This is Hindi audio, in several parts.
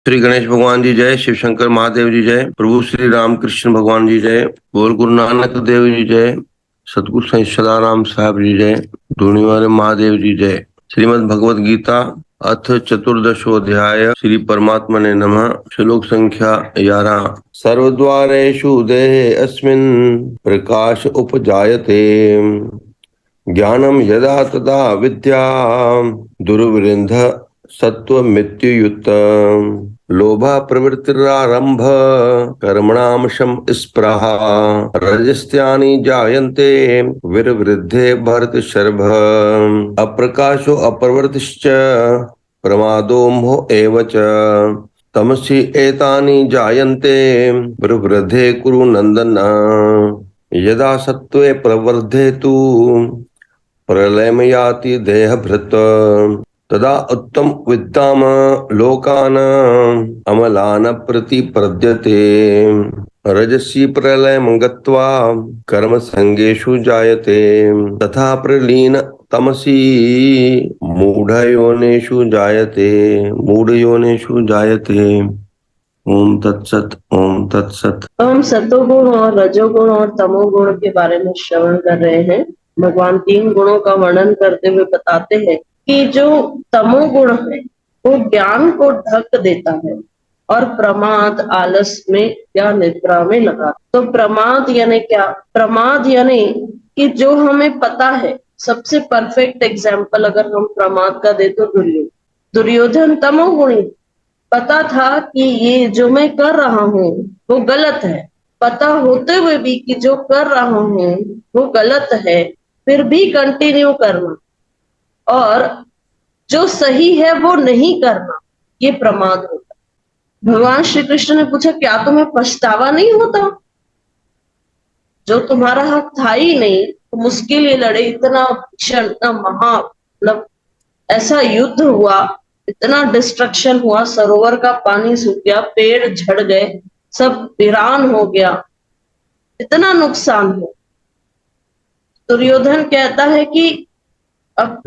श्री गणेश भगवान जी जय, शिव शंकर महादेव जी जय, प्रभु श्री रामकृष्ण भगवान जी जय, बोल गुरु नानक देव जी जय, सतगुरु संत सदाराम साहब जी जय, धूनी वाले महादेव जी जय। श्रीमद् भगवद गीता अथ चतुर्दशोध्याय। श्री परमात्मा ने नमः। श्लोक संख्या 11। सर्वद्वारेषु देहे अस्मिन् प्रकाश उपजायते, ज्ञानम यदा तदा विद्या दुर्वृंध सत्व मृत्युयुक्त, लोभा प्रवृत्तिरारंभ कर्मणाम शम स्पृहा, रजस्यानि जायन्ते विरवृद्धे भरत शर्भ, अप्रकाशो अप्रवृत्तिश्च प्रमादो मोह एव च, तमसि एतानि जायन्ते विवृद्धे कुरु नंदन, यदा सत्त्वे प्रवर्धेतु प्रलयम याति देहभृत, तदा उत्तम विद्याम लोकान अमलान प्रतिपद्यते, रजसी प्रलयम गत्वा कर्म संगेषु जायते, तथा प्रलीन तमसी मूढ़योनिषु जायते। ओम तत्सत, ओम तत्सत। हम सतोगुण और रजोगुण और तमोगुण के बारे में श्रवण कर रहे हैं। भगवान तीन गुणों का वर्णन करते हुए बताते हैं कि जो तमोगुण है वो ज्ञान को ढक देता है और प्रमाद आलस में या निद्रा में लगा। तो प्रमाद यानी क्या? प्रमाद यानी कि जो हमें पता है। सबसे परफेक्ट एग्जाम्पल अगर हम प्रमाद का दे तो दुर्योधन तमोगुणी। पता था कि ये जो मैं कर रहा हूँ वो गलत है, पता होते हुए भी कि जो कर रहा हूँ वो गलत है, फिर भी कंटिन्यू करना और जो सही है वो नहीं करना, ये प्रमाद होता है। भगवान श्री कृष्ण ने पूछा, क्या तुम्हें पछतावा नहीं होता? जो तुम्हारा हक था ही नहीं, तो मुश्किल ये लड़े, इतना भीषण, इतना महा, मतलब ऐसा युद्ध हुआ, इतना डिस्ट्रक्शन हुआ, सरोवर का पानी सूख गया, पेड़ झड़ गए, सब वीरान हो गया, इतना नुकसान हो। दुर्योधन कहता है कि अब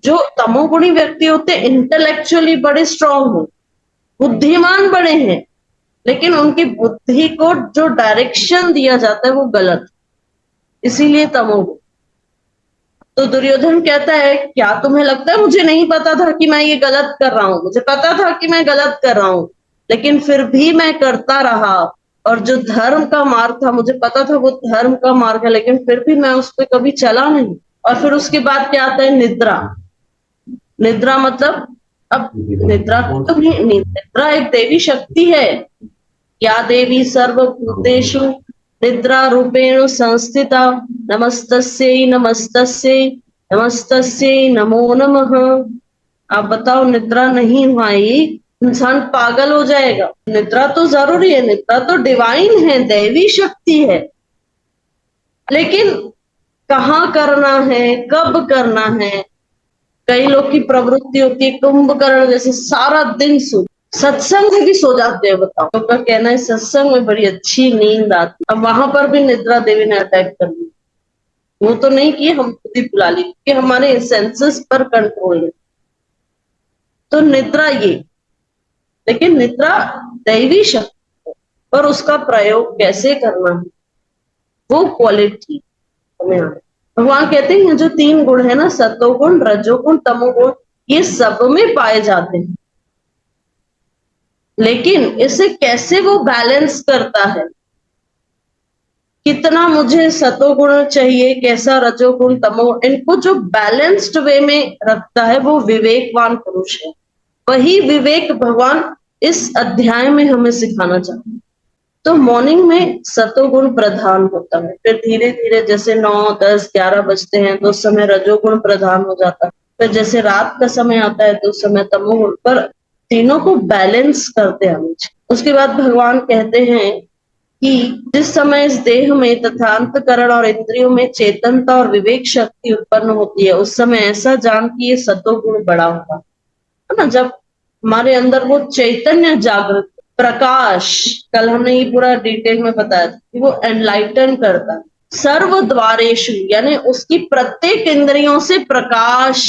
जो तमोगुणी व्यक्ति होते इंटेलेक्चुअली बड़े स्ट्रांग हो, बुद्धिमान बड़े हैं, लेकिन उनकी बुद्धि को जो डायरेक्शन दिया जाता है वो गलत, इसीलिए तमोगुण। तो दुर्योधन कहता है, क्या तुम्हें लगता है मुझे नहीं पता था कि मैं ये गलत कर रहा हूँ? मुझे पता था कि मैं गलत कर रहा हूँ, लेकिन फिर भी मैं करता रहा। और जो धर्म का मार्ग था, मुझे पता था वो धर्म का मार्ग है, लेकिन फिर भी मैं उस पर कभी चला नहीं। और फिर उसके बाद क्या आता है? निद्रा। निद्रा मतलब, अब निद्रा तो नहीं, निद्रा एक देवी शक्ति है। या देवी सर्वभूतेषु निद्रा रूपेण संस्थिता, नमस्तस्यै नमस्तस्यै नमस्तस्यै नमो नमः। आप बताओ, निद्रा नहीं हुई इंसान पागल हो जाएगा। निद्रा तो जरूरी है, निद्रा तो डिवाइन है, दैवी शक्ति है, लेकिन कहाँ करना है, कब करना है। कई लोग की प्रवृत्ति होती है कुंभकर्ण जैसे सारा दिन सत्संग में भी सो जाते हैं। बताओ, तो कहना है सत्संग में बड़ी अच्छी नींद आती, अब वहां पर भी निद्रा देवी ने अटैक कर ली। वो तो नहीं कि हम खुद ही बुला ली, कि हमारे सेंसेस पर कंट्रोल है। तो निद्रा ये, लेकिन निद्रा दैवी शक्ति है, और उसका प्रयोग कैसे करना है वो क्वालिटी हमें आए। भगवान कहते हैं जो तीन गुण है ना, सतोगुण रजोगुण तमोगुण, ये सब में पाए जाते हैं, लेकिन इसे कैसे वो बैलेंस करता है, कितना मुझे सतोगुण चाहिए, कैसा रजोगुण तमोगुण, इनको जो बैलेंस्ड वे में रखता है वो विवेकवान पुरुष है। वही विवेक भगवान इस अध्याय में हमें सिखाना चाहते हैं। तो मॉर्निंग में सतोगुण प्रधान होता है, फिर धीरे धीरे जैसे 9, 10, 11 बजते हैं तो उस समय रजोगुण प्रधान हो जाता है, फिर जैसे रात का समय आता है तो उस समय तमोगुण, पर तीनों को बैलेंस करते हैं। उसके बाद भगवान कहते हैं कि जिस समय इस देह में तथा अंतकरण और इंद्रियों में चेतनता और विवेक शक्ति उत्पन्न होती है, उस समय ऐसा जान कि ये सतोगुण बड़ा होगा, है ना। जब हमारे अंदर वो चैतन्य जागृत, प्रकाश, कल हमने ये पूरा डिटेल में बताया था कि वो एनलाइटन करता है। सर्व द्वारेषु यानी उसकी प्रत्येक इंद्रियों से प्रकाश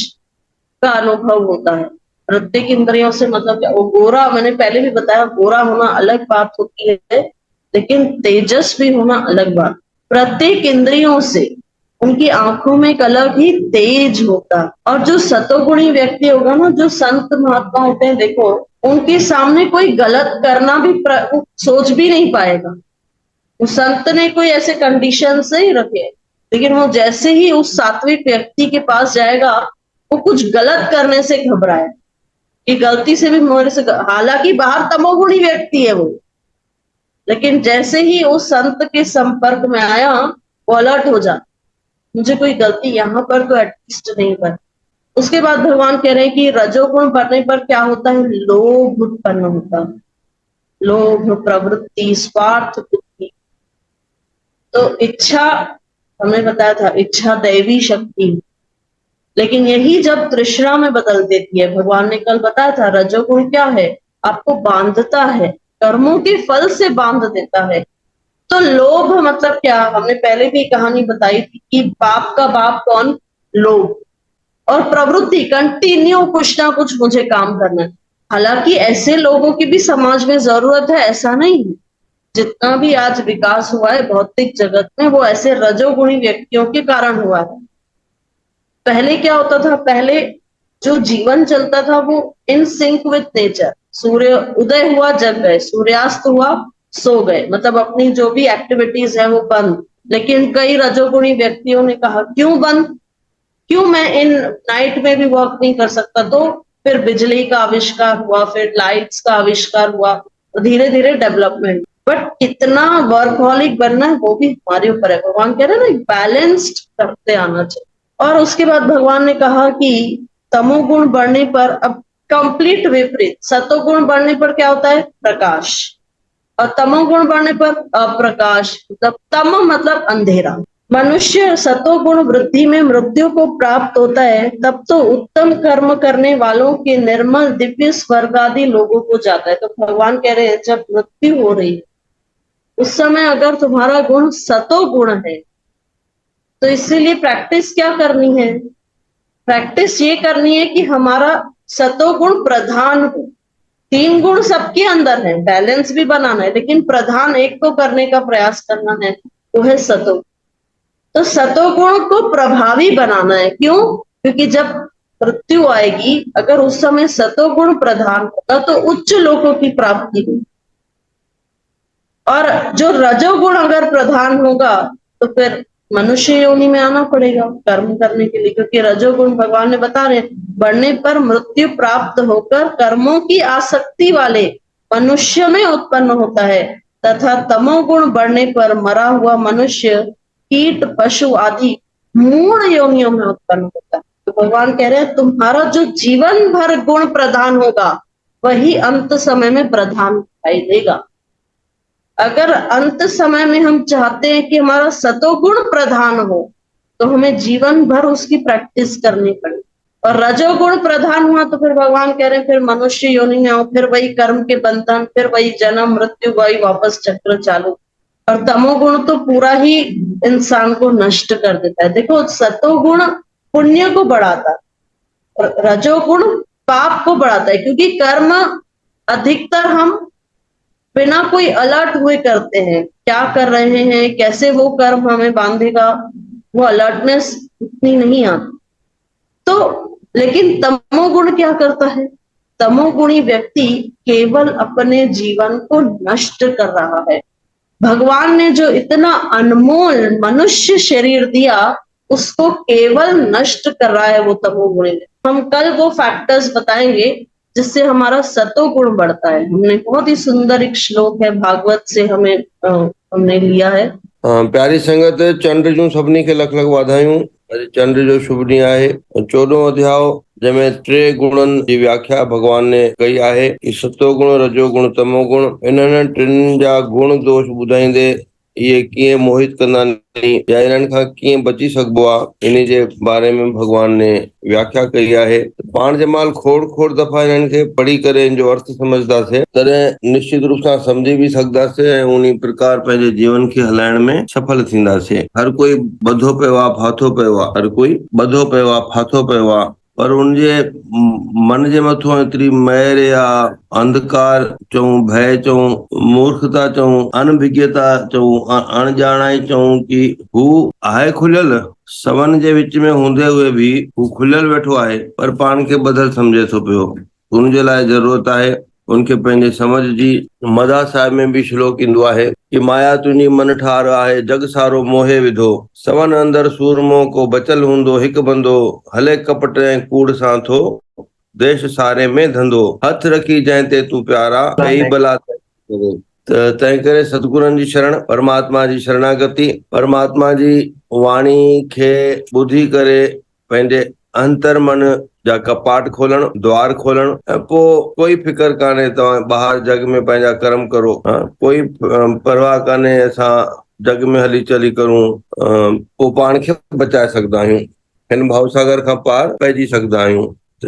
का अनुभव होता है। प्रत्येक इंद्रियों से मतलब क्या? वो गोरा, मैंने पहले भी बताया, गोरा होना अलग बात होती है, लेकिन तेजस्वी होना अलग बात। प्रत्येक इंद्रियों से उनकी आंखों में एक अलग ही तेज होता है। और जो सतोगुणी व्यक्ति होगा ना, जो संत महात्मा होते हैं, देखो उनके सामने कोई गलत करना भी सोच भी नहीं पाएगा। उस संत ने कोई ऐसे कंडीशन नहीं रखे, लेकिन वो जैसे ही उस सात्विक व्यक्ति के पास जाएगा, वो कुछ गलत करने से घबराए कि गलती से भी मेरे से, हालांकि बाहर तमोगुणी व्यक्ति है वो, लेकिन जैसे ही उस संत के संपर्क में आया, वो अलर्ट हो जाता, मुझे कोई गलती यहाँ पर तो एटलीस्ट नहीं कर। उसके बाद भगवान कह रहे हैं कि रजोगुण बढ़ने पर क्या होता है? लोभ उत्पन्न होता है। लोभ, प्रवृत्ति, स्वार्थ बुद्धि। तो इच्छा, हमने बताया था, इच्छा दैवी शक्ति, लेकिन यही जब तृष्णा में बदल देती है, भगवान ने कल बताया था रजोगुण क्या है? आपको बांधता है, कर्मों के फल से बांध देता है। तो लोभ मतलब क्या? हमने पहले भी कहानी बताई थी कि पाप का बाप कौन? लोभ। और प्रवृत्ति, कंटिन्यू कुछ ना कुछ मुझे काम करना है। हालांकि ऐसे लोगों की भी समाज में जरूरत है, ऐसा नहीं है। जितना भी आज विकास हुआ है भौतिक जगत में, वो ऐसे रजोगुणी व्यक्तियों के कारण हुआ है। पहले क्या होता था? पहले जो जीवन चलता था वो इन सिंक विथ नेचर। सूर्य उदय हुआ, जग गए, सूर्यास्त हुआ, सो गए, मतलब अपनी जो भी एक्टिविटीज है वो बंद। लेकिन कई रजोगुणी व्यक्तियों ने कहा क्यों बंद, क्यों मैं इन नाइट में भी वर्क नहीं कर सकता? तो फिर बिजली का आविष्कार हुआ, फिर लाइट्स का आविष्कार हुआ, धीरे धीरे डेवलपमेंट। बट कितना वर्कहॉलिक बनना है वो भी हमारे ऊपर है। भगवान कह रहे हैं ना, बैलेंस्ड करते आना चाहिए। और उसके बाद भगवान ने कहा कि तमोगुण बढ़ने पर, अब कंप्लीट विपरीत, सतोगुण बढ़ने पर क्या होता है? प्रकाश। और तमोगुण बढ़ने पर अप्रकाश, मतलब तम मतलब अंधेरा। मनुष्य सतोगुण वृद्धि में मृत्यु को प्राप्त होता है, तब तो उत्तम कर्म करने वालों के निर्मल दिव्य स्वर्ग आदि लोगों को जाता है। तो भगवान कह रहे हैं जब मृत्यु हो रही है उस समय अगर तुम्हारा गुण सतोगुण है, तो इसीलिए प्रैक्टिस क्या करनी है? प्रैक्टिस ये करनी है कि हमारा सतोगुण प्रधान हो। 3 गुण सबके अंदर है, बैलेंस भी बनाना है, लेकिन प्रधान एक को करने का प्रयास करना है, वो है सतोगुण। तो सतोगुण को प्रभावी बनाना है। क्यों? क्योंकि जब मृत्यु आएगी, अगर उस समय सतोगुण प्रधान होगा तो उच्च लोकों की प्राप्ति होगी। और जो रजोगुण अगर प्रधान होगा तो फिर मनुष्य योनि में आना पड़ेगा कर्म करने के लिए, क्योंकि रजोगुण भगवान ने बता रहे बढ़ने पर मृत्यु प्राप्त होकर कर्मों की आसक्ति वाले मनुष्य में उत्पन्न होता है, तथा तमोगुण बढ़ने पर मरा हुआ मनुष्य कीट पशु आदि मूढ़ योनियों में उत्पन्न होता है। तो भगवान कह रहे हैं तुम्हारा जो जीवन भर गुण प्रधान होगा वही अंत समय में प्रधान दिखाई देगा। अगर अंत समय में हम चाहते हैं कि हमारा सतोगुण प्रधान हो, तो हमें जीवन भर उसकी प्रैक्टिस करनी पड़ेगी। और रजोगुण प्रधान हुआ तो फिर भगवान कह रहे हैं फिर मनुष्य योनि में आओ, फिर वही कर्म के बंधन, फिर वही जन्म मृत्यु, वही वापस चक्र चालू। और तमोगुण तो पूरा ही इंसान को नष्ट कर देता है। देखो सतोगुण पुण्य को बढ़ाता है और रजोगुण पाप को बढ़ाता है, क्योंकि कर्म अधिकतर हम बिना कोई अलर्ट हुए करते हैं। क्या कर रहे हैं, कैसे वो कर्म हमें बांधेगा, वो अलर्टनेस उतनी नहीं आती। तो लेकिन तमोगुण क्या करता है? तमोगुणी व्यक्ति केवल अपने जीवन को नष्ट कर रहा है। भगवान ने जो इतना अनमोल मनुष्य शरीर दिया उसको केवल नष्ट कर रहा है वो तमोगुणी। हम कल वो फैक्टर्स बताएंगे जिससे हमारा सतोगुण बढ़ता है। हमने बहुत ही सुंदर एक श्लोक है भागवत से हमने लिया है। प्यारी संगत चंड जूं सभिनी खे लख लख वाधायूं। चंड जो शुभ ॾींहुं आहे। 14 अध्याय जंहिंमें 3 गुणनि जी व्याख्या भगवान ने कई आहे कि सतोगुण रजोगुण तमोगुण। इन्हनि टिनि जा गुण दोष ॿुधाईंदे इहे कीअं मोहित कंदा आहिनि या इन्हनि खां कीअं बची सघिबो आहे, इन जे बारे में भगवान ने व्याख्या कई आहे। पाण जंहिंमहिल खोड़ दफ़ा इन्हनि खे पढ़ी करे इन जो अर्थ सम्झंदासीं तॾहिं निश्चित रूप सां सम्झी बि सघंदासीं ऐं उन प्रकार पंहिंजे जीवन खे हलाइण में सफल थींदासीं। हर कोई ॿधो पियो आहे, फाथो पियो आहे, हर कोई ॿधो पियो आहे, फाथो पियो आहे। पर उनजे मन जे मथां एतिरी महर या अंधकार चऊं, भय चऊं, मूर्खता चऊं, अनभिज्ञता चऊं, अणॼाणाई चऊं कि हू आहे खुलियल, सवन जे विच में हूंदे हुए बि हू खुलियल वेठो आहे, पर पाण खे बदल सम्झे थो पियो। उनजे लाइ ज़रूरत आहे उनखे पंहिंजे समझ जी। मदा साहिब में बि श्लोक ईंदो आहे कि माया तुंहिंजी मन ठार आहे, जग सारो मोहे विधो, सवन अंदर सूरमो को बचल हूंदो हिकु बंदो, हले कपट ऐं कूड़ सां थो, देश सारे में धंधो, हथ रखी जंहिं ते तूं प्यारा, कई भला त तंहिं करे सतगुरनि जी शरण, परमात्मा जी शरणागति, परमात्मा जी वाणी खे ॿुधी करे पंहिंजे अंतर मन जा कपाट खोलण, द्वार खोलण, ऐं पोइ कोई फिकर कान्हे तव्हां ॿाहिरि जग में पंहिंजा कर्म करो, कोई परवाह कान्हे असां जग में हली चली करूं, पोइ पाण खे बचाए सघंदा आहियूं, हिन भावसागर खां पार पइजी सघंदा आहियूं। त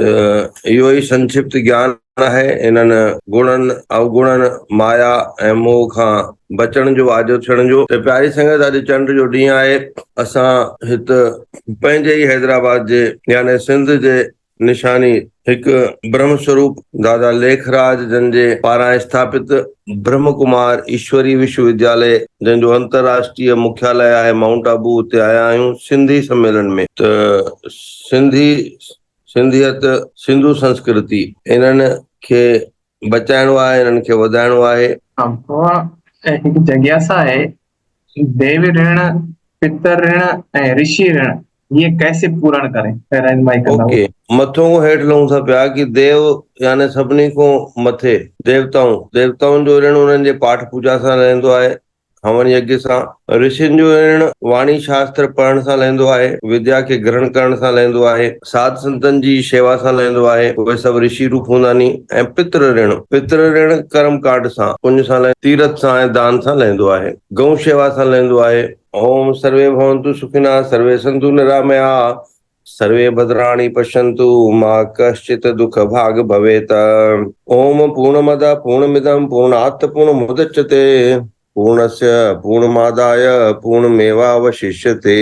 इहो ई संक्षिप्त ज्ञान आहे इन्हनि गुणनि अवगुणनि माया ऐं मोह खां बचण जो, आजो थियण जो। त प्यारी संगत, अॼु चंड जो ॾींहुं आहे। असां हिते पंहिंजे ई हैदराबाद जे यानी सिंध जे निशानी हिकु ब्रह्म स्वरूप दादा लेखराज जन जे पारां स्थापित ब्रह्म कुमार ईश्वरी विश्वविद्यालय, जंहिंजो अंतरराष्ट्रीय मुख्यालय आहे माउंट आबू, उते आया आहियूं सिंधी सम्मेलन में। त सिंधियत, सिंधु संस्कृति, इन्हनि खे बचाइणो आहे, इन्हनि खे वधाइणो आहे। हिकु जिज्ञासा आहे, देव ऋण, पितर ऋण ऐं ऋषि ऋण ये कैसे पूर्ण करें? ओके, मथों हेठि लहूं था पिया कि देव यानी सभिनी खां मथे देवताउनि जो ऋण उन्हनि जे पाठ पूजा सां रहंदो आहे, हवन यज्ञ सां। ऋषियुनि जो ऋण वाणी शास्त्र पढ़ण सां लहंदो आहे, विद्या खे ग्रहण करण सां लहंदो आहे, साध संतनि जी शेवा सां लहंदो आहे, उहे सभु ऋषि रूप हूंदा नी। ऐं पितृ ऋण कर्म कांड सां, पुण्य सां, तीरथ सां ऐं दान सां लहंदो आहे, गौ शेवा सां लहंदो आहे। ओम सर्वे भवन्तु सुखिनः, सर्वे सन्तु निरामयाः, सर्वे भद्राणि पश्यन्तु मा कश्चित् दुःख भाग भवेत्। ओम पूर्णमदः पूर्णमिदं पूर्णात् पूर्णमुदच्यते, पूर्णस्य पूर्णमादाय पूर्णमेवावशिष्यते।